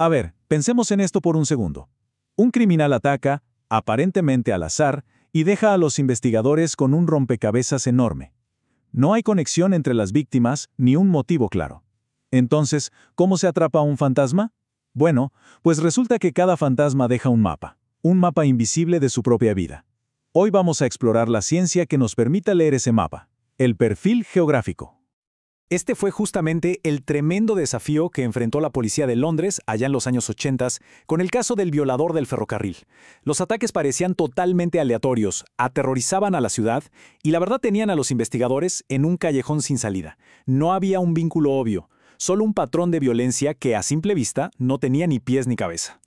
A ver, pensemos en esto por un segundo. Un criminal ataca, aparentemente al azar, y deja a los investigadores con un rompecabezas enorme. No hay conexión entre las víctimas ni un motivo claro. Entonces, ¿cómo se atrapa a un fantasma? Bueno, pues resulta que cada fantasma deja un mapa invisible de su propia vida. Hoy vamos a explorar la ciencia que nos permita leer ese mapa, el perfil geográfico. Este fue justamente el tremendo desafío que enfrentó la policía de Londres allá en los años 80 con el caso del violador del ferrocarril. Los ataques parecían totalmente aleatorios, aterrorizaban a la ciudad y la verdad tenían a los investigadores en un callejón sin salida. No había un vínculo obvio, solo un patrón de violencia que a simple vista no tenía ni pies ni cabeza.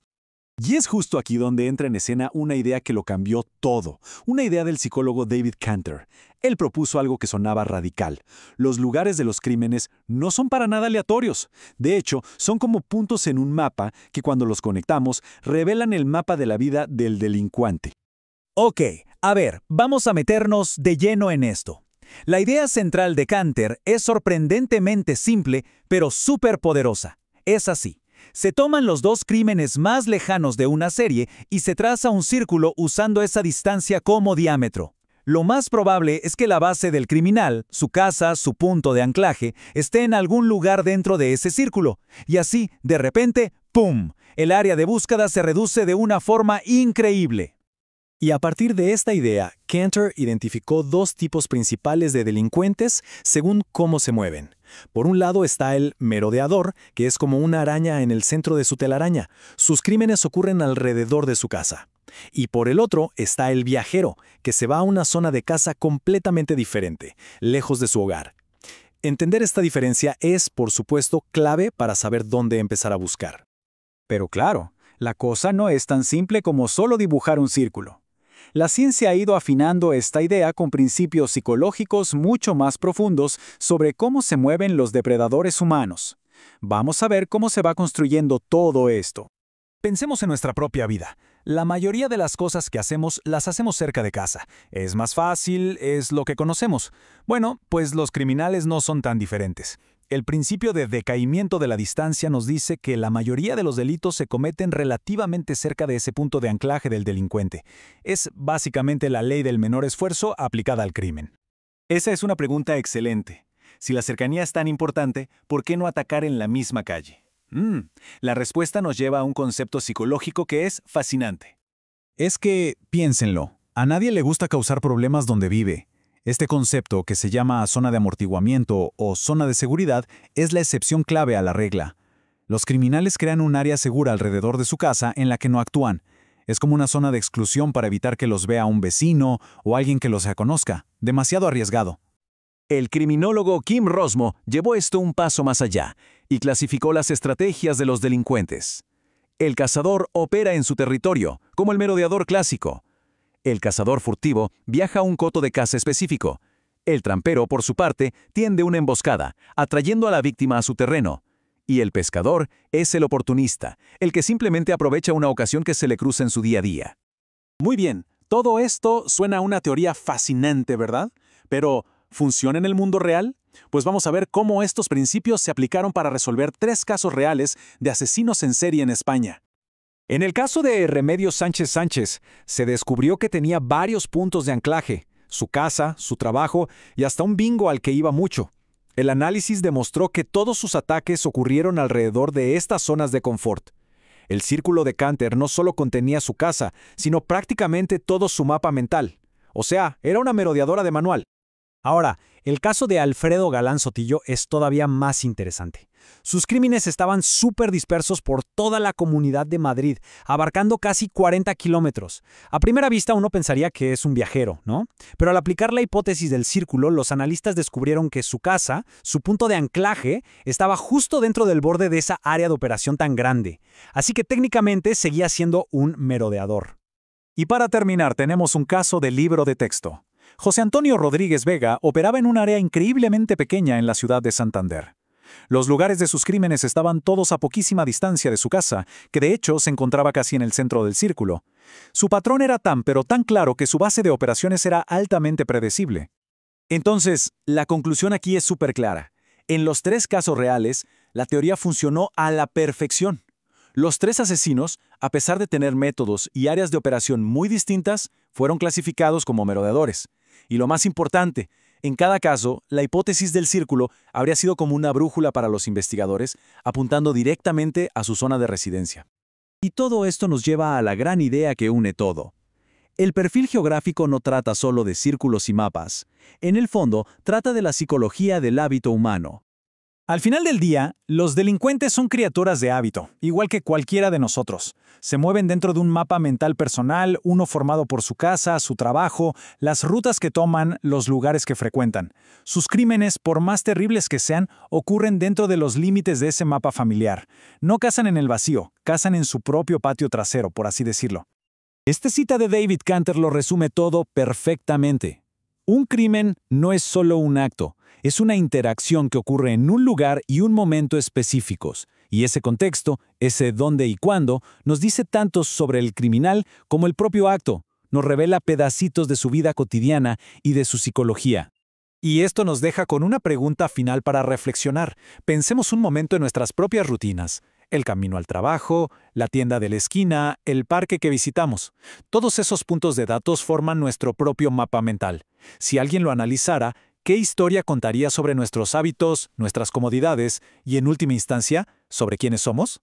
Y es justo aquí donde entra en escena una idea que lo cambió todo, una idea del psicólogo David Cantor. Él propuso algo que sonaba radical. Los lugares de los crímenes no son para nada aleatorios. De hecho, son como puntos en un mapa que cuando los conectamos revelan el mapa de la vida del delincuente. Ok, a ver, vamos a meternos de lleno en esto. La idea central de Cantor es sorprendentemente simple, pero súper poderosa. Es así. Se toman los dos crímenes más lejanos de una serie y se traza un círculo usando esa distancia como diámetro. Lo más probable es que la base del criminal, su casa, su punto de anclaje, esté en algún lugar dentro de ese círculo. Y así, de repente, ¡pum!, el área de búsqueda se reduce de una forma increíble. Y a partir de esta idea, Cantor identificó dos tipos principales de delincuentes según cómo se mueven. Por un lado está el merodeador, que es como una araña en el centro de su telaraña. Sus crímenes ocurren alrededor de su casa. Y por el otro está el viajero, que se va a una zona de casa completamente diferente, lejos de su hogar. Entender esta diferencia es, por supuesto, clave para saber dónde empezar a buscar. Pero claro, la cosa no es tan simple como solo dibujar un círculo. La ciencia ha ido afinando esta idea con principios psicológicos mucho más profundos sobre cómo se mueven los depredadores humanos. Vamos a ver cómo se va construyendo todo esto. Pensemos en nuestra propia vida. La mayoría de las cosas que hacemos las hacemos cerca de casa. Es más fácil, es lo que conocemos. Bueno, pues los criminales no son tan diferentes. El principio de decaimiento de la distancia nos dice que la mayoría de los delitos se cometen relativamente cerca de ese punto de anclaje del delincuente. Es básicamente la ley del menor esfuerzo aplicada al crimen. Esa es una pregunta excelente. Si la cercanía es tan importante, ¿por qué no atacar en la misma calle? La respuesta nos lleva a un concepto psicológico que es fascinante. Es que, piénsenlo, a nadie le gusta causar problemas donde vive. Este concepto, que se llama zona de amortiguamiento o zona de seguridad, es la excepción clave a la regla. Los criminales crean un área segura alrededor de su casa en la que no actúan. Es como una zona de exclusión para evitar que los vea un vecino o alguien que los conozca. Demasiado arriesgado. El criminólogo Kim Rosmo llevó esto un paso más allá y clasificó las estrategias de los delincuentes. El cazador opera en su territorio, como el merodeador clásico. El cazador furtivo viaja a un coto de caza específico. El trampero, por su parte, tiende una emboscada, atrayendo a la víctima a su terreno. Y el pescador es el oportunista, el que simplemente aprovecha una ocasión que se le cruza en su día a día. Muy bien, todo esto suena a una teoría fascinante, ¿verdad? Pero, ¿funciona en el mundo real? Pues vamos a ver cómo estos principios se aplicaron para resolver 3 casos reales de asesinos en serie en España. En el caso de Remedios Sánchez Sánchez, se descubrió que tenía varios puntos de anclaje, su casa, su trabajo y hasta un bingo al que iba mucho. El análisis demostró que todos sus ataques ocurrieron alrededor de estas zonas de confort. El círculo de Cantor no solo contenía su casa, sino prácticamente todo su mapa mental. O sea, era una merodeadora de manual. Ahora, el caso de Alfredo Galán Sotillo es todavía más interesante. Sus crímenes estaban súper dispersos por toda la comunidad de Madrid, abarcando casi 40 kilómetros. A primera vista uno pensaría que es un viajero, ¿no? Pero al aplicar la hipótesis del círculo, los analistas descubrieron que su casa, su punto de anclaje, estaba justo dentro del borde de esa área de operación tan grande. Así que técnicamente seguía siendo un merodeador. Y para terminar, tenemos un caso de libro de texto. José Antonio Rodríguez Vega operaba en un área increíblemente pequeña en la ciudad de Santander. Los lugares de sus crímenes estaban todos a poquísima distancia de su casa, que de hecho se encontraba casi en el centro del círculo. Su patrón era tan pero tan claro que su base de operaciones era altamente predecible. Entonces, la conclusión aquí es súper clara. En los 3 casos reales, la teoría funcionó a la perfección. Los 3 asesinos, a pesar de tener métodos y áreas de operación muy distintas, fueron clasificados como merodeadores. Y lo más importante, en cada caso, la hipótesis del círculo habría sido como una brújula para los investigadores, apuntando directamente a su zona de residencia. Y todo esto nos lleva a la gran idea que une todo. El perfil geográfico no trata solo de círculos y mapas. En el fondo, trata de la psicología del hábito humano. Al final del día, los delincuentes son criaturas de hábito, igual que cualquiera de nosotros. Se mueven dentro de un mapa mental personal, uno formado por su casa, su trabajo, las rutas que toman, los lugares que frecuentan. Sus crímenes, por más terribles que sean, ocurren dentro de los límites de ese mapa familiar. No cazan en el vacío, cazan en su propio patio trasero, por así decirlo. Esta cita de David Canter lo resume todo perfectamente. Un crimen no es solo un acto, es una interacción que ocurre en un lugar y un momento específicos, y ese contexto, ese dónde y cuándo, nos dice tanto sobre el criminal como el propio acto, nos revela pedacitos de su vida cotidiana y de su psicología. Y esto nos deja con una pregunta final para reflexionar. Pensemos un momento en nuestras propias rutinas. El camino al trabajo, la tienda de la esquina, el parque que visitamos. Todos esos puntos de datos forman nuestro propio mapa mental. Si alguien lo analizara, ¿qué historia contaría sobre nuestros hábitos, nuestras comodidades y, en última instancia, sobre quiénes somos?